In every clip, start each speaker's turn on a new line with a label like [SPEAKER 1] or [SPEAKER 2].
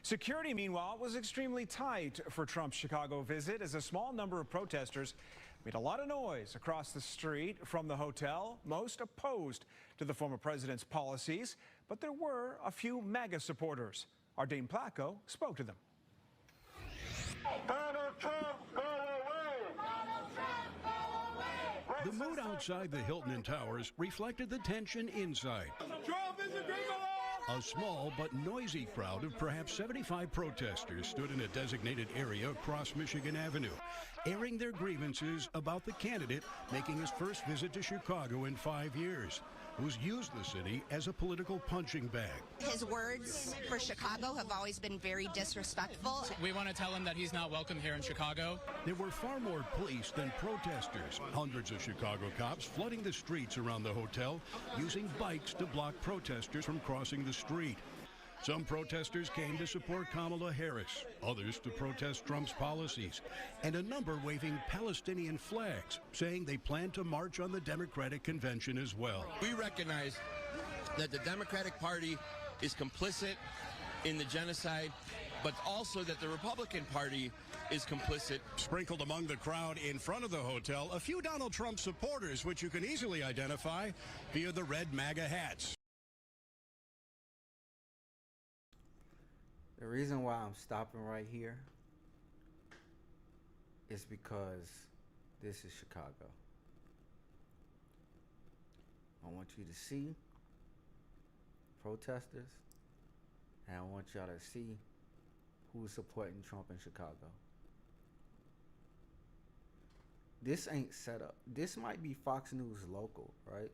[SPEAKER 1] Security, meanwhile, was extremely tight for Trump's Chicago visit as a small number of protesters made a lot of noise across the street from the hotel, most opposed to the former president's policies. But there were a few MAGA supporters. Our Dane Placco spoke to them.
[SPEAKER 2] Donald Trump, go away! Donald Trump, go away!
[SPEAKER 3] The mood outside the Hilton and Towers reflected the tension inside.
[SPEAKER 2] Trump is a criminal!
[SPEAKER 3] A small but noisy crowd of perhaps 75 protesters stood in a designated area across Michigan Avenue, airing their grievances about the candidate making his first visit to Chicago in 5 years, who's used the city as a political punching bag.
[SPEAKER 4] His words for Chicago have always been very disrespectful.
[SPEAKER 5] We want to tell him that he's not welcome here in Chicago.
[SPEAKER 3] There were far more police than protesters. Hundreds of Chicago cops flooding the streets around the hotel, using bikes to block protesters from crossing the street. Some protesters came to support Kamala Harris, others to protest Trump's policies, and a number waving Palestinian flags, saying they plan to march on the Democratic Convention as well.
[SPEAKER 6] We recognize that the Democratic Party is complicit in the genocide, but also that the Republican Party is complicit.
[SPEAKER 3] Sprinkled among the crowd in front of the hotel, a few Donald Trump supporters, which you can easily identify via the red MAGA hats.
[SPEAKER 7] The reason why I'm stopping right here is because this is Chicago. I want you to see protesters, and I want y'all to see who's supporting Trump in Chicago. This ain't set up. This might be Fox News local, right?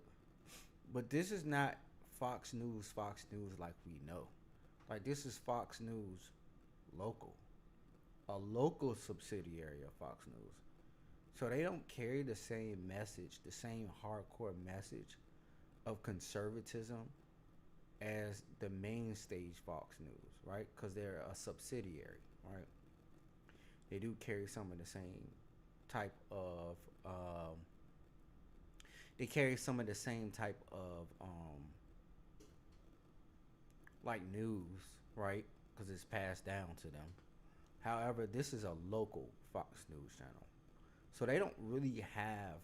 [SPEAKER 7] But this is not Fox News like we know. Like, this is Fox News local, a local subsidiary of Fox News. So they don't carry the same message, the same hardcore message of conservatism as the main stage Fox News, right? Because they're a subsidiary, right? They do carry some of the same type of, like news, right? Because it's passed down to them. However, this is a local Fox News channel. So they don't really have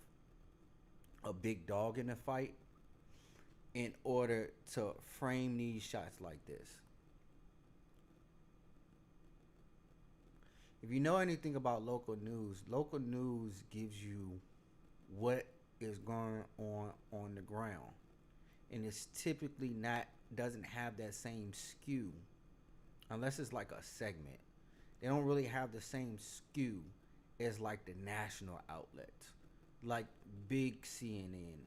[SPEAKER 7] a big dog in the fight in order to frame these shots like this. If you know anything about local news gives you what is going on the ground. And it's typically doesn't have that same skew unless it's like a segment. They don't really have the same skew as like the national outlets, like big CNN,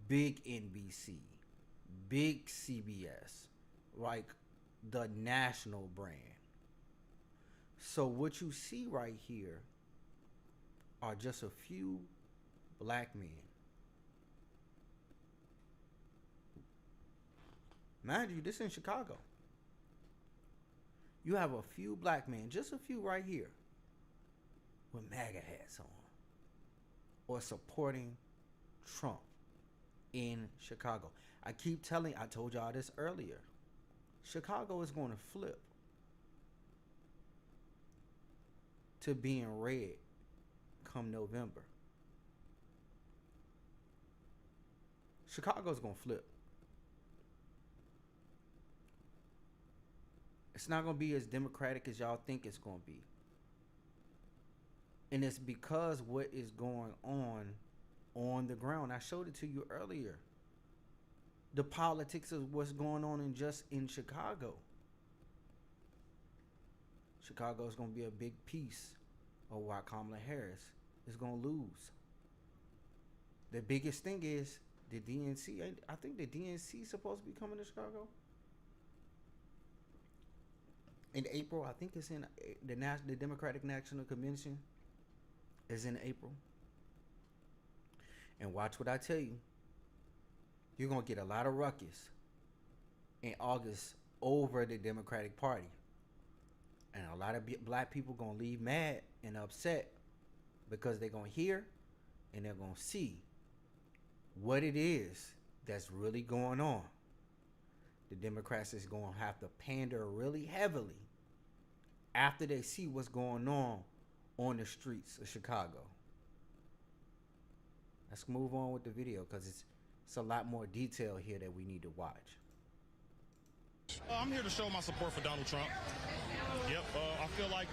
[SPEAKER 7] big NBC, big CBS, like the national brand. So what you see right here are just a few black men. Mind you, this in Chicago. You have a few black men, just a few right here, with MAGA hats on, or supporting Trump in Chicago. I told y'all this earlier. Chicago is going to flip to being red come November. Chicago's going to flip. It's not going to be as democratic as y'all think it's going to be. And it's because what is going on the ground. I showed it to you earlier. The politics of what's going on in Chicago. Chicago is going to be a big piece of why Kamala Harris is going to lose. The biggest thing is the DNC. I think the DNC is supposed to be coming to Chicago in April. I think it's in the Democratic National Convention is in April. And watch what I tell you. You're going to get a lot of ruckus in August over the Democratic Party. And a lot of black people going to leave mad and upset because they're going to hear and they're going to see what it is that's really going on. The Democrats is going to have to pander really heavily after they see what's going on the streets of Chicago. Let's move on with the video because it's a lot more detail here that we need to watch.
[SPEAKER 8] I'm here to show my support for Donald Trump. Yep, I feel like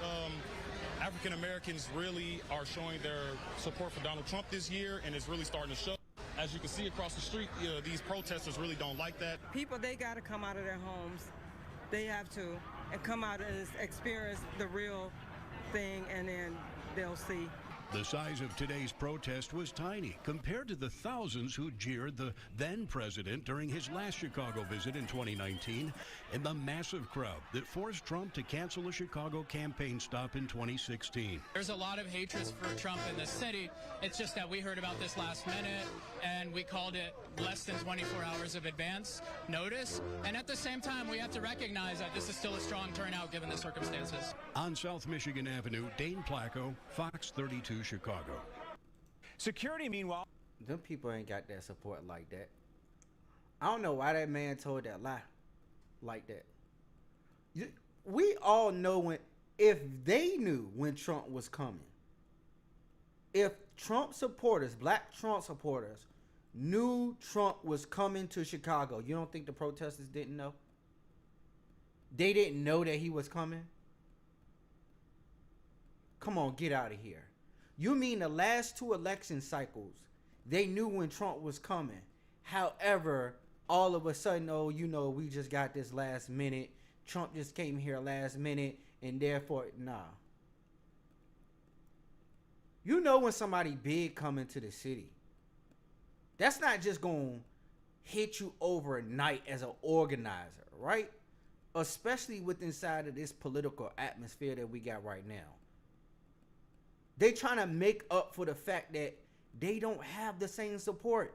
[SPEAKER 8] African Americans really are showing their support for Donald Trump this year, and it's really starting to show. As you can see across the street, these protesters really don't like that.
[SPEAKER 9] People, they got to come out of their homes. They have to, and come out and experience the real thing, and then they'll see.
[SPEAKER 3] The size of today's protest was tiny compared to the thousands who jeered the then president during his last Chicago visit in 2019 and the massive crowd that forced Trump to cancel a Chicago campaign stop in 2016.
[SPEAKER 5] There's a lot of hatred for Trump in the city. It's just that we heard about this last minute and we called it less than 24 hours of advance notice. And at the same time, we have to recognize that this is still a strong turnout given the circumstances.
[SPEAKER 3] On South Michigan Avenue, Dane Placco, Fox 32 Chicago.
[SPEAKER 1] Security, meanwhile.
[SPEAKER 7] Them people ain't got that support like that. I don't know why that man told that lie like that. We all know if they knew when Trump was coming, if Trump supporters, black Trump supporters, knew Trump was coming to Chicago, you don't think the protesters didn't know? They didn't know that he was coming? Come on, get out of here. You mean the last two election cycles, they knew when Trump was coming. However, all of a sudden, oh, you know, we just got this last minute. Trump just came here last minute, and therefore, nah. You know when somebody big come into the city, that's not just going to hit you overnight as an organizer, right? Especially with inside of this political atmosphere that we got right now. They trying to make up for the fact that they don't have the same support.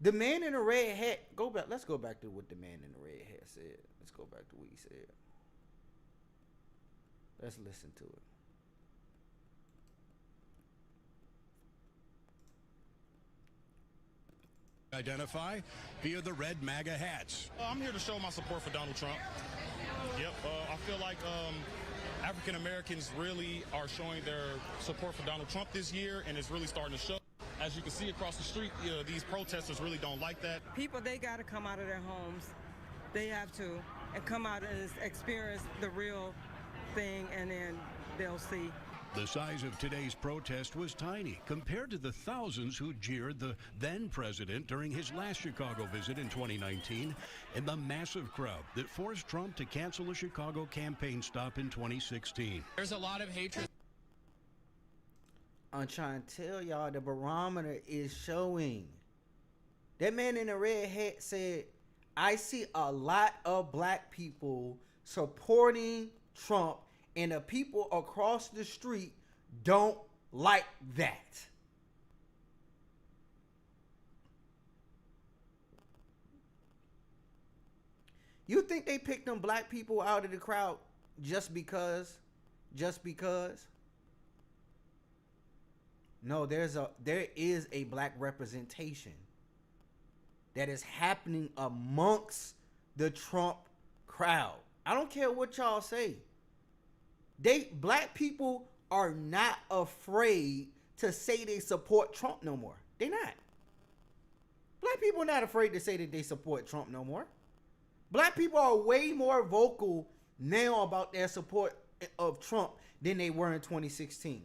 [SPEAKER 7] The man in the red hat, let's go back to what the man in the red hat said. Let's go back to what he said. Let's listen to it.
[SPEAKER 3] Identify via the red MAGA hats.
[SPEAKER 8] I'm here to show my support for Donald Trump. Yep, I feel like African Americans really are showing their support for Donald Trump this year, and it's really starting to show. As you can see across the street, these protesters really don't like that.
[SPEAKER 9] People, they got to come out of their homes. They have to, and come out and experience the real thing, and then they'll see.
[SPEAKER 3] The size of today's protest was tiny compared to the thousands who jeered the then president during his last Chicago visit in 2019 and the massive crowd that forced Trump to cancel a Chicago campaign stop in 2016.
[SPEAKER 5] There's a lot of hatred.
[SPEAKER 7] I'm trying to tell y'all, the barometer is showing. That man in the red hat said, I see a lot of black people supporting Trump, and the people across the street don't like that. You think they picked them black people out of the crowd just because? No, there is a black representation that is happening amongst the Trump crowd. I don't care what y'all say. Black people are not afraid to say they support Trump no more. They not. Black people are not afraid to say that they support Trump no more. Black people are way more vocal now about their support of Trump than they were in 2016.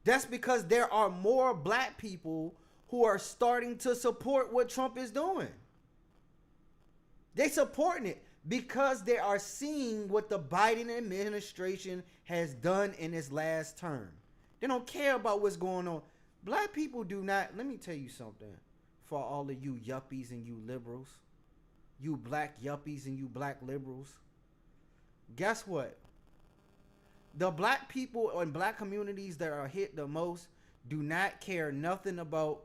[SPEAKER 7] That's because there are more black people who are starting to support what Trump is doing. They supporting it because they are seeing what the Biden administration has done in its last term. They don't care about what's going on. Black people do not. Let me tell you something. For all of you yuppies and you liberals, you black yuppies and you black liberals, guess what? The black people and black communities that are hit the most do not care nothing about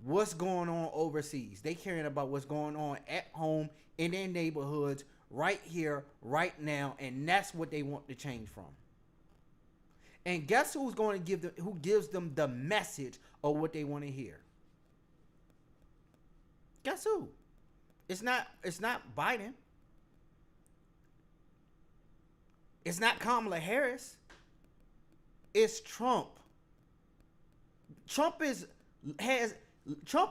[SPEAKER 7] what's going on overseas. They caring about what's going on at home in their neighborhoods right here, right now, and that's what they want to change from. And guess who's going to give them, who gives them the message of what they want to hear? Guess who? It's not Biden. It's not Kamala Harris. It's Trump. Trump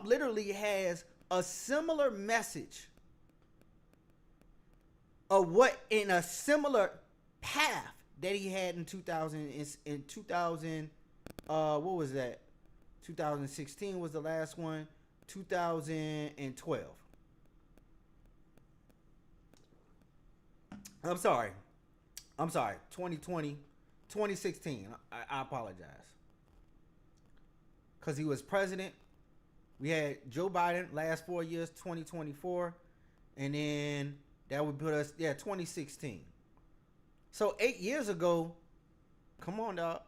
[SPEAKER 7] literally has a similar message of what in a similar path that he had in 2000 what was that? 2016 was the last one. 2012. I'm sorry. 2020, 2016. I apologize. Because he was president. We had Joe Biden last 4 years, 2024. And then that would put us, 2016. So 8 years ago, come on, dog.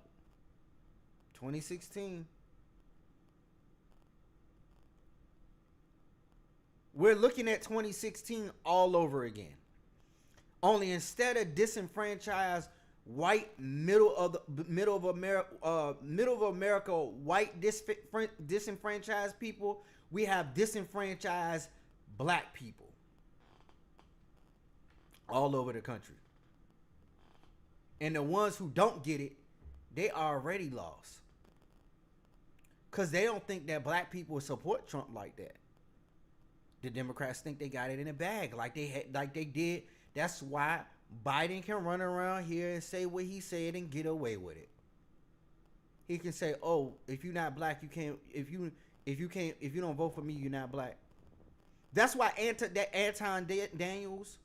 [SPEAKER 7] 2016. We're looking at 2016 all over again. Only instead of disenfranchised white middle of America white disenfranchised people, we have disenfranchised black people all over the country. And the ones who don't get it, they are already lost. Because they don't think that black people support Trump like that. The Democrats think they got it in a bag like they did. That's why Biden can run around here and say what he said and get away with it. He can say, "Oh, if you're not black, you can't. If you don't vote for me, you're not black." That's why Anton Daniels'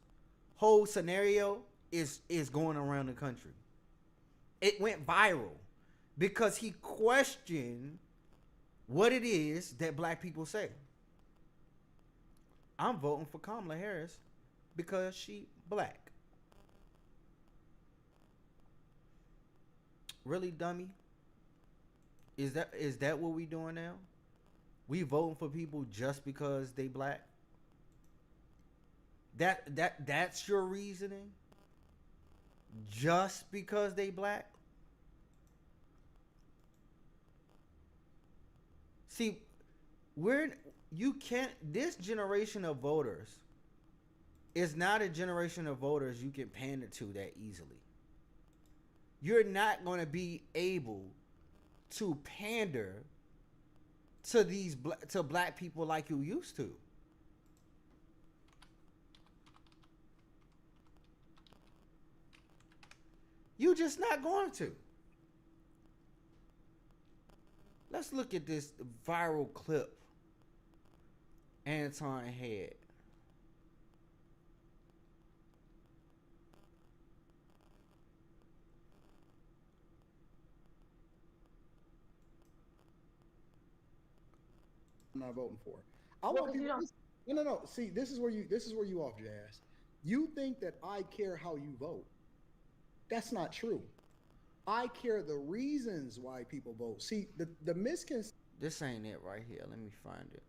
[SPEAKER 7] whole scenario is going around the country. It went viral because he questioned what it is that black people say. I'm voting for Kamala Harris because she black. Really, dummy? Is that what we doing now? We voting for people just because they black? That's your reasoning? Just because they black? See, this generation of voters is not a generation of voters you can pander to that easily. You're not going to be able to pander to black people like you used to. You're just not going to. Let's look at this viral clip Anton had.
[SPEAKER 10] I'm not voting for. I want people. No. See, this is where you off, Jazz. You think that I care how you vote. That's not true. I care the reasons why people vote. See, the misconception.
[SPEAKER 7] This ain't it right here. Let me find it.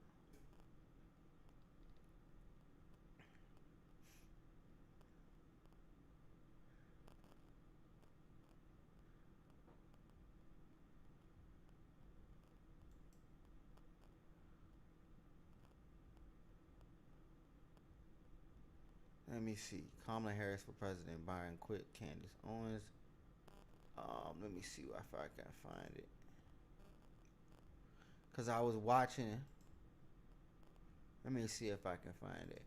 [SPEAKER 7] Let me see. Kamala Harris for president. Byron quit. Candace Owens. Let me see if I can find it. Cause I was watching. Let me see if I can find it.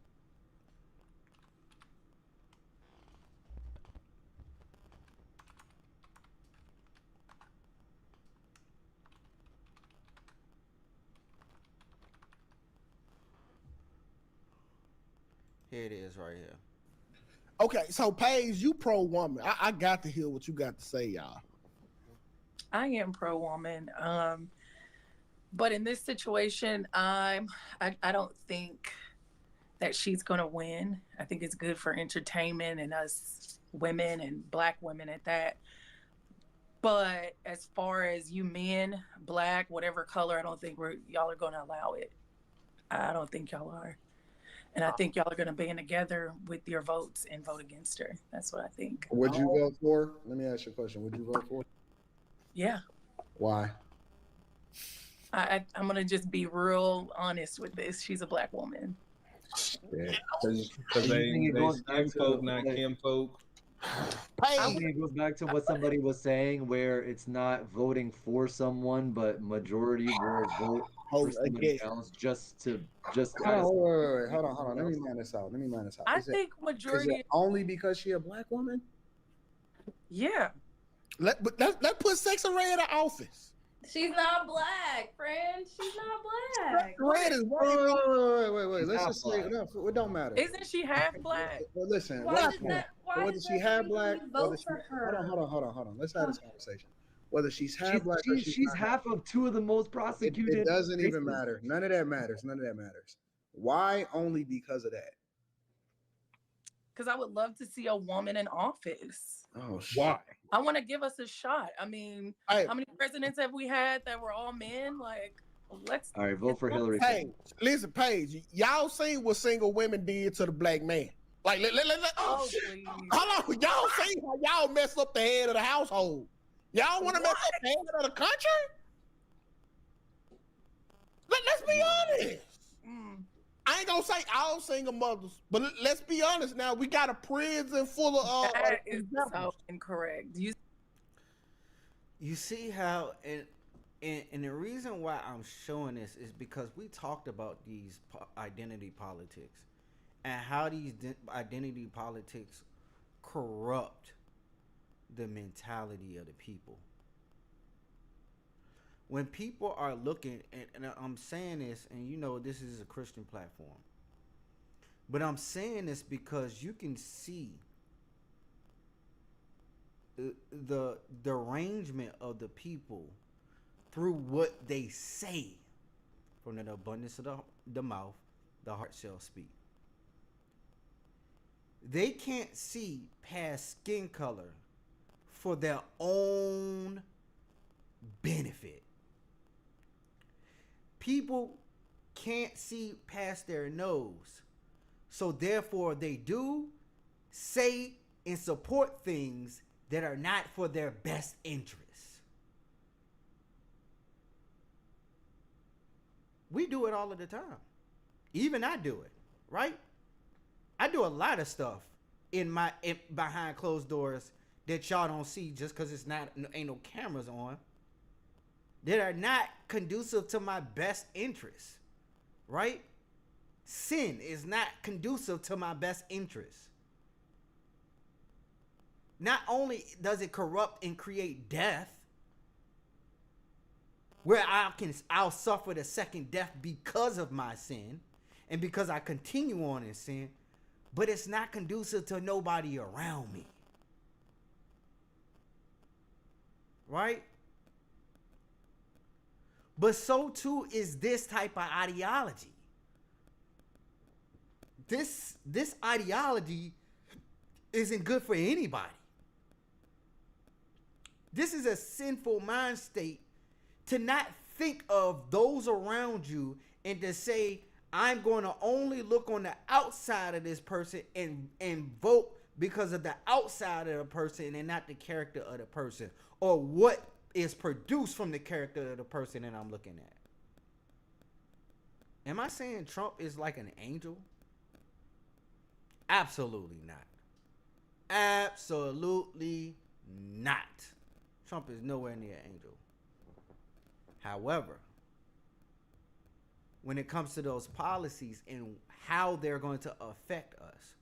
[SPEAKER 7] Here it is right here.
[SPEAKER 10] Okay, so Paige, you pro woman. I got to hear what you got to say, y'all.
[SPEAKER 11] I am pro woman. But in this situation, I don't think that she's gonna win. I think it's good for entertainment and us women and black women at that. But as far as you men, black, whatever color, I don't think y'all are gonna allow it. I don't think y'all are. And I think y'all are going to band together with your votes and vote against her. That's what I think.
[SPEAKER 10] Would you vote for her? Let me ask you a question. Would you vote for her?
[SPEAKER 11] Yeah.
[SPEAKER 10] Why?
[SPEAKER 11] I'm gonna just be real honest with this. She's a black woman.
[SPEAKER 12] Yeah, because they skin folk, not Kim folk.
[SPEAKER 13] I think it goes back to what somebody was saying, where it's not voting for someone, but majority will vote for somebody else just
[SPEAKER 10] Hold on, hold on. Let me line this out.
[SPEAKER 11] I think majority
[SPEAKER 10] is it only because she a black woman?
[SPEAKER 11] Yeah.
[SPEAKER 14] Let's put Sexy Red in the office.
[SPEAKER 15] She's not black, friend. She's not black.
[SPEAKER 14] Red is
[SPEAKER 10] wait. Let's just say it don't matter.
[SPEAKER 11] Isn't she half black?
[SPEAKER 10] Well, listen.
[SPEAKER 15] Why
[SPEAKER 10] Whether she half black,
[SPEAKER 15] vote for her?
[SPEAKER 10] Hold on. Let's have this conversation. Whether she's half black or
[SPEAKER 13] she's half of two of the most prosecuted.
[SPEAKER 10] It doesn't even matter. None of that matters. Why only because of that?
[SPEAKER 11] Because I would love to see a woman in office.
[SPEAKER 10] Oh,
[SPEAKER 12] why?
[SPEAKER 11] I want to give us a shot. I mean, how many presidents have we had that were all men? Like, let's.
[SPEAKER 13] All right, vote for Hillary.
[SPEAKER 14] Hey, listen, Paige. Y'all seen what single women did to the black man? Like, hold on. Y'all seen how y'all mess up the head of the household? Y'all want to mess up the head of the country? Let's be honest. I ain't gonna say all single mothers, but let's be honest now. We got a prison full of
[SPEAKER 11] that is so incorrect.
[SPEAKER 7] You see how and the reason why I'm showing this is because we talked about these identity politics and how these identity politics corrupt the mentality of the people. When people are looking, and I'm saying this, and you know this is a Christian platform, but I'm saying this because you can see the derangement of the people through what they say. From the abundance of the mouth, the heart shall speak. They can't see past skin color for their own benefit. People can't see past their nose, so therefore they do say and support things that are not for their best interests. We do it all of the time. Even I do it, right? I do a lot of stuff behind closed doors that y'all don't see just because ain't no cameras on, that are not conducive to my best interests, right? Sin is not conducive to my best interests. Not only does it corrupt and create death, where I'll suffer the second death because of my sin and because I continue on in sin, but it's not conducive to nobody around me. Right? But so too is this type of ideology. This ideology isn't good for anybody. This is a sinful mind state to not think of those around you and to say, I'm going to only look on the outside of this person and vote because of the outside of the person and not the character of the person or what is produced from the character of the person that I'm looking at. Am I saying Trump is like an angel? Absolutely not. Absolutely not. Trump is nowhere near an angel. However, when it comes to those policies and how they're going to affect us,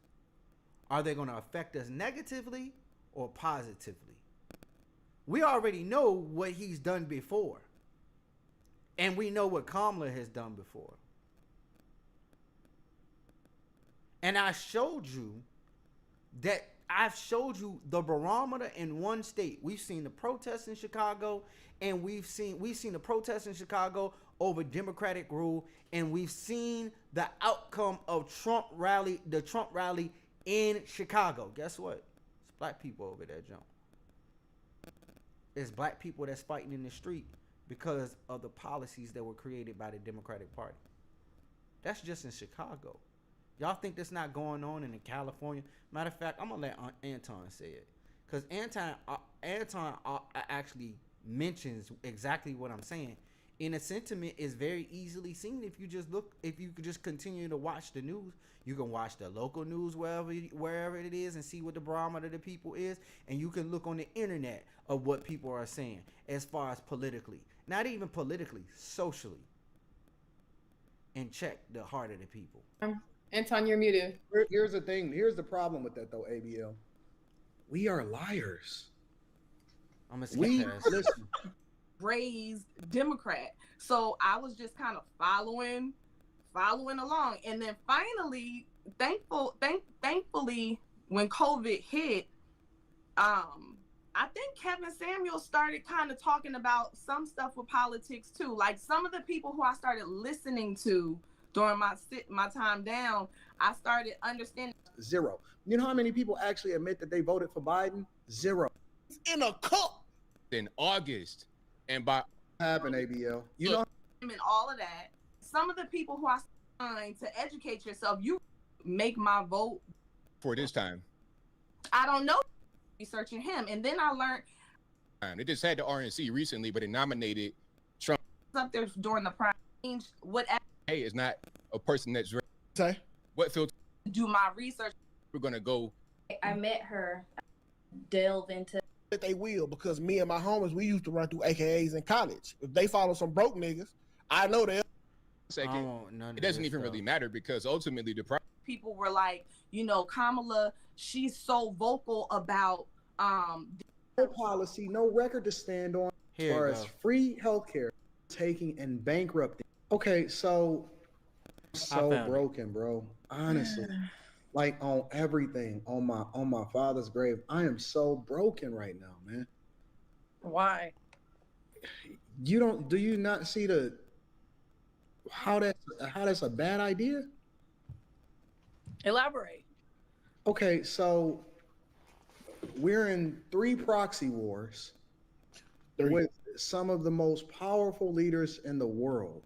[SPEAKER 7] are they going to affect us negatively or positively? We already know what he's done before. And we know what Kamala has done before. And I've showed you the barometer in one state. We've seen the protests in Chicago, and we've seen the protests in Chicago over Democratic rule, and we've seen the outcome of the Trump rally in Chicago. Guess what? It's black people over there, John. It's black people that's fighting in the street because of the policies that were created by the Democratic Party. That's just in Chicago. Y'all think that's not going on in California? Matter of fact, I'm going to let Anton say it. Because Anton actually mentions exactly what I'm saying. And a sentiment is very easily seen if you just look. If you could just continue to watch the news, you can watch the local news wherever it is and see what the barometer of the people is, and you can look on the internet of what people are saying as far as politically, not even politically, socially, and check the heart of the people.
[SPEAKER 16] Anton, you're muted.
[SPEAKER 10] Here's the thing. Here's the problem with that, though, ABL. We are liars.
[SPEAKER 7] I'm gonna skip past.
[SPEAKER 10] Listen.
[SPEAKER 16] Raised Democrat, so I was just kind of following along, and then finally, thankfully, when COVID hit, I think Kevin Samuels started kind of talking about some stuff with politics too. Like some of the people who I started listening to during my time down, I started understanding.
[SPEAKER 10] Zero. You know how many people actually admit that they voted for Biden? Zero.
[SPEAKER 14] In a cup in August. And by
[SPEAKER 10] happen, ABL. You know,
[SPEAKER 16] and all of that. Some of the people who I signed to educate yourself, you make my vote
[SPEAKER 14] for this time.
[SPEAKER 16] I don't know. Researching him, and then I learned.
[SPEAKER 14] It just had the RNC recently, but it nominated Trump
[SPEAKER 16] up there during the prime. Whatever.
[SPEAKER 14] Hey, it's not a person that's say what field.
[SPEAKER 16] Do my research.
[SPEAKER 14] We're gonna go.
[SPEAKER 15] I met her. Delve into.
[SPEAKER 14] That they will, because me and my homies, we used to run through AKAs in college. If they follow some broke niggas, I know they'll. Second, it doesn't even really matter, because ultimately the
[SPEAKER 16] people were like, you know, Kamala, she's so vocal about
[SPEAKER 10] no policy, no record to stand on as far as free healthcare, taking and bankrupting. Okay, so broken, bro. Honestly. Like on everything, on my father's grave, I am so broken right now, man.
[SPEAKER 11] Why?
[SPEAKER 10] Do you not see how that's a bad idea?
[SPEAKER 11] Elaborate.
[SPEAKER 10] Okay, so we're in 3 proxy wars with some of the most powerful leaders in the world.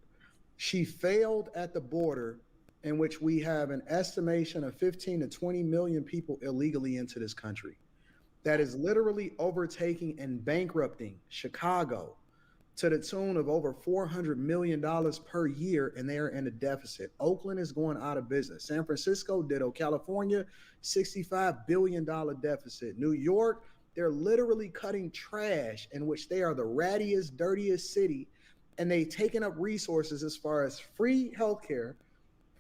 [SPEAKER 10] She failed at the border, in which we have an estimation of 15 to 20 million people illegally into this country. That is literally overtaking and bankrupting Chicago to the tune of over $400 million per year, and they are in a deficit. Oakland is going out of business. San Francisco ditto. California, $65 billion deficit. New York, they're literally cutting trash, in which they are the rattiest, dirtiest city, and they've taken up resources as far as free healthcare,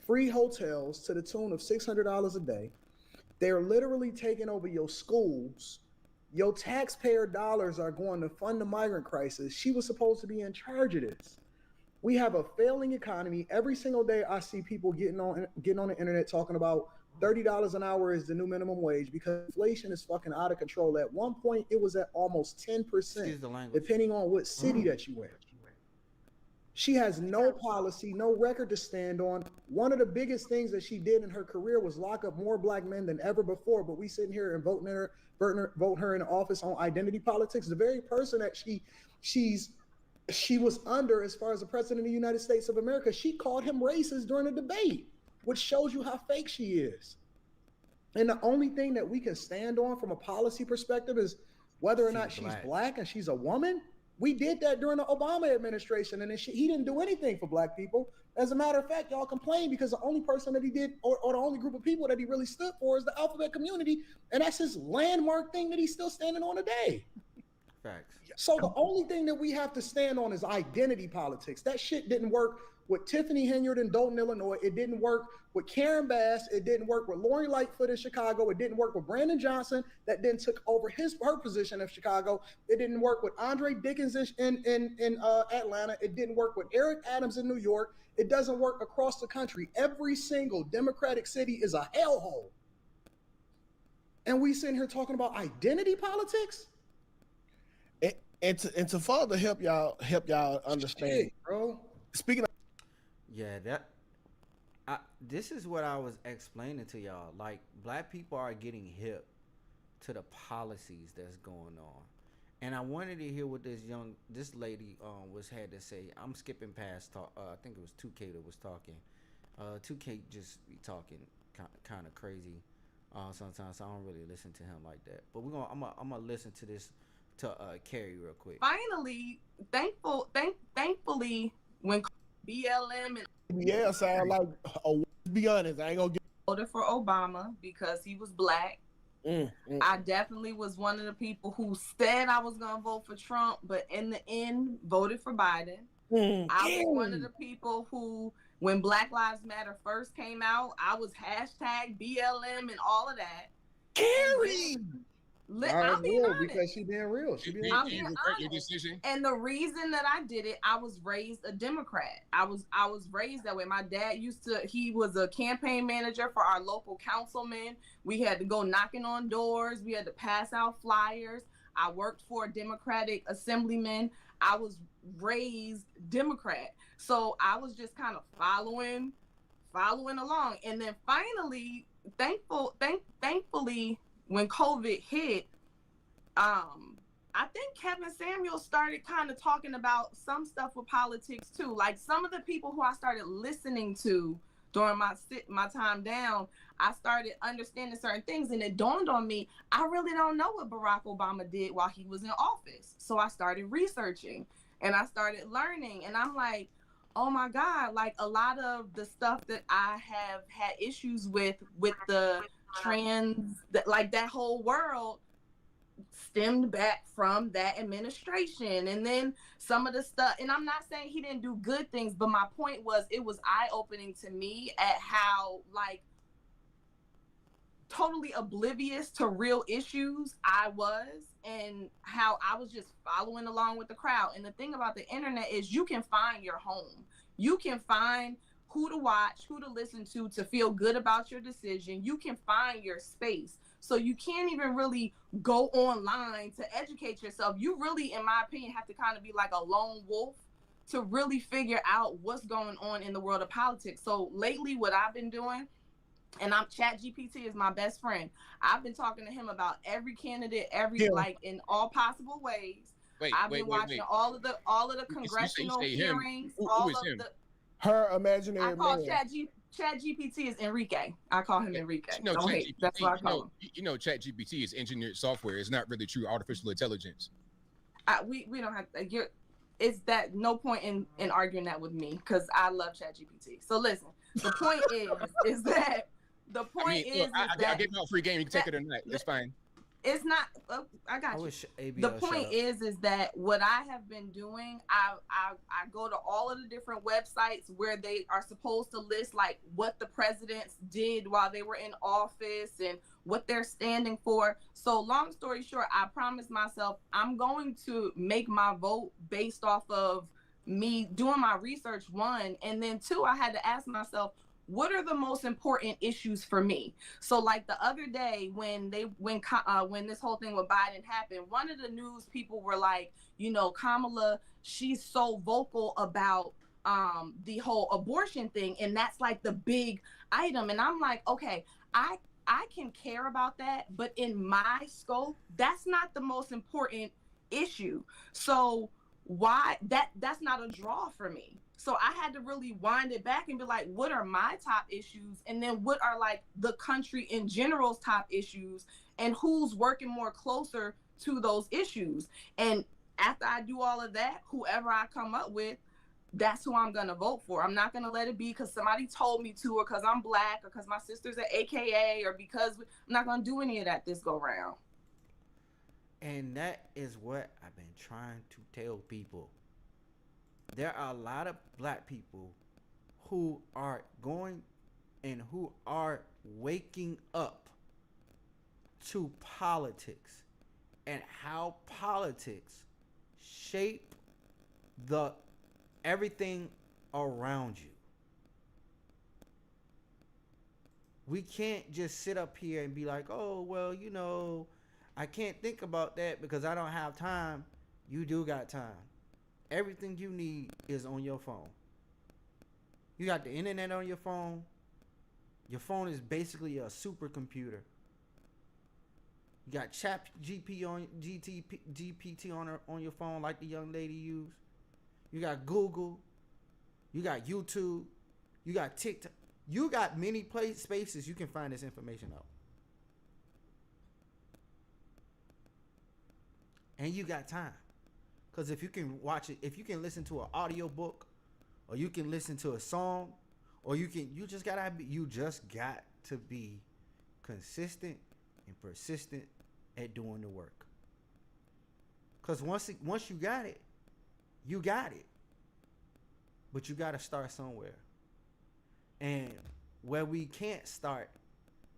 [SPEAKER 10] free hotels to the tune of $600 a day. They're literally taking over your schools. Your taxpayer dollars are going to fund the migrant crisis. She was supposed to be in charge of this. We have a failing economy. Every single day I see people getting on the internet talking about $30 an hour is the new minimum wage, because inflation is fucking out of control. At one point, it was at almost 10%, depending on what city that you in. She has no policy, no record to stand on. One of the biggest things that she did in her career was lock up more black men than ever before. But we sitting here and vote her in office on identity politics. The very person that she was under as far as the president of the United States of America, she called him racist during a debate, which shows you how fake she is. And the only thing that we can stand on from a policy perspective is whether or not she's black and she's a woman. We did that during the Obama administration, and he didn't do anything for black people. As a matter of fact, y'all complain because the only person that he did, or the only group of people that he really stood for, is the alphabet community, and that's his landmark thing that he's still standing on today.
[SPEAKER 7] Facts.
[SPEAKER 10] So the only thing that we have to stand on is identity politics. That shit didn't work with Tiffany Henyard in Dolton, Illinois. It didn't work with Karen Bass. It didn't work with Lori Lightfoot in Chicago. It didn't work with Brandon Johnson that then took over her position in Chicago. It didn't work with Andre Dickens in Atlanta. It didn't work with Eric Adams in New York. It doesn't work across the country. Every single Democratic city is a hellhole. And we sitting here talking about identity politics?
[SPEAKER 14] And to further help y'all understand,
[SPEAKER 10] shit, bro.
[SPEAKER 14] Speaking of,
[SPEAKER 7] this is what I was explaining to y'all. Like, black people are getting hip to the policies that's going on, and I wanted to hear what this lady had to say. I'm skipping past talk. I think it was 2K that was talking. 2K just be talking kind of crazy sometimes. So I don't really listen to him like that. But I'm gonna listen to to Carrie real quick.
[SPEAKER 16] Finally, thankfully, when BLM and
[SPEAKER 14] Yeah, sound like be honest. I ain't gonna get
[SPEAKER 16] voted for Obama because he was black. I definitely was one of the people who said I was gonna vote for Trump, but in the end voted for Biden. I was one of the people who, when Black Lives Matter first came out, I was hashtag BLM and all of that.
[SPEAKER 14] Carrie!
[SPEAKER 16] I'm being honest.
[SPEAKER 10] Because she being real. She being
[SPEAKER 16] I'm being honest. And the reason that I did it, I was raised a Democrat. I was raised that way. My dad he was a campaign manager for our local councilman. We had to go knocking on doors. We had to pass out flyers. I worked for a Democratic assemblyman. I was raised Democrat. So I was just kind of following along. And then finally, thankfully, when COVID hit, I think Kevin Samuels started kind of talking about some stuff with politics too. Like some of the people who I started listening to during my time down, I started understanding certain things, and it dawned on me, I really don't know what Barack Obama did while he was in office. So I started researching and I started learning, and I'm like, oh my God, like a lot of the stuff that I have had issues with the trans, like that whole world stemmed back from that administration. And then some of the stuff, and I'm not saying he didn't do good things, but my point was it was eye-opening to me at how like totally oblivious to real issues I was, and how I was just following along with the crowd. And the thing about the internet is you can find your home. You can find who to watch, who to listen to feel good about your decision. You can find your space. So you can't even really go online to educate yourself. You really, in my opinion, have to kind of be like a lone wolf to really figure out what's going on in the world of politics. So lately what I've been doing, and ChatGPT is my best friend. I've been talking to him about every candidate, like in all possible ways. I've been watching all of the congressional hearings.
[SPEAKER 14] Her imaginary
[SPEAKER 16] I call
[SPEAKER 14] man.
[SPEAKER 16] ChatGPT is Enrique. I call him Enrique.
[SPEAKER 17] No,
[SPEAKER 16] That's what I call him.
[SPEAKER 17] You know, ChatGPT is engineered software. It's not really true artificial intelligence.
[SPEAKER 16] We don't have to. It's that no point in arguing that with me because I love ChatGPT. So listen, the point is that the point
[SPEAKER 17] I get out free game. You can take it or not. It's fine.
[SPEAKER 16] It's not. I got you. The point is that what I have been doing, I go to all of the different websites where they are supposed to list like what the presidents did while they were in office and what they're standing for. So long story short, I promised myself I'm going to make my vote based off of me doing my research, one, and then two, I had to ask myself, what are the most important issues for me? So like the other day when this whole thing with Biden happened, one of the news people were like, you know, Kamala, she's so vocal about the whole abortion thing, and that's like the big item. And I'm like, okay, I can care about that, but in my scope, that's not the most important issue. So why that's not a draw for me. So I had to really wind it back and be like, what are my top issues? And then what are like the country in general's top issues, and who's working more closer to those issues? And after I do all of that, whoever I come up with, that's who I'm going to vote for. I'm not going to let it be because somebody told me to, or because I'm black, or because my sister's an AKA, or because I'm not going to do any of that this go round.
[SPEAKER 7] And that is what I've been trying to tell people. There are a lot of black people who are going and who are waking up to politics and how politics shape the everything around you. We can't just sit up here and be like, oh, well, you know, I can't think about that because I don't have time. You do got time. Everything you need is on your phone. You got the internet on your phone. Your phone is basically a supercomputer. You got GPT on your phone like the young lady used. You got Google. You got YouTube. You got TikTok. You got many spaces you can find this information out. and you got time. Because if you can watch it, if you can listen to an audio book, or you can listen to a song, or you just got to be consistent and persistent at doing the work. Because once you got it, you got it. But you got to start somewhere. And where we can't start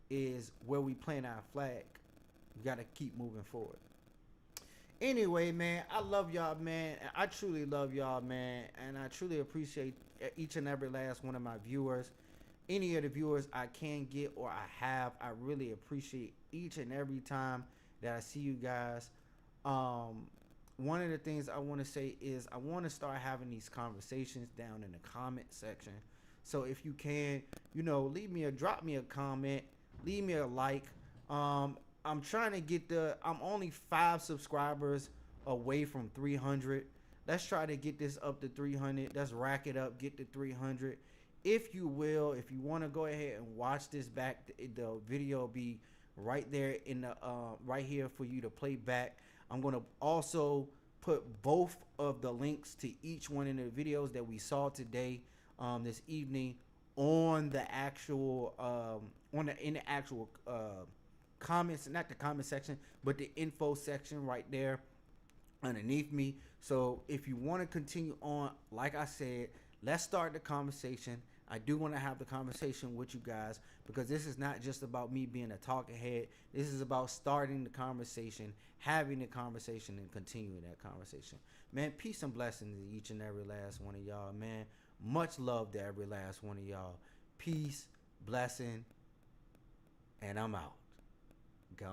[SPEAKER 7] is where we plant our flag. We got to keep moving forward. Anyway, man, I love y'all, man. I truly love y'all, man. And I truly appreciate each and every last one of my viewers. Any of the viewers I can get or I have, I really appreciate each and every time that I see you guys. One of the things I want to say is I want to start having these conversations down in the comment section. So if you can, drop me a comment, leave me a like. I'm trying to get I'm only 5 subscribers away from 300. Let's try to get this up to 300. Let's rack it up, get to 300. If you want to go ahead and watch this back, the video will be right there in the right here for you to play back. I'm going to also put both of the links to each one of the videos that we saw today, this evening, on the actual in the actual comments, not the comment section, but the info section right there underneath me. So if you want to continue on, like I said, let's start the conversation. I do want to have the conversation with you guys, because this is not just about me being a talking head. This is about starting the conversation, having the conversation, and continuing that conversation. Man, peace and blessings to each and every last one of y'all, man. Much love to every last one of y'all. Peace, blessing, and I'm out. Go.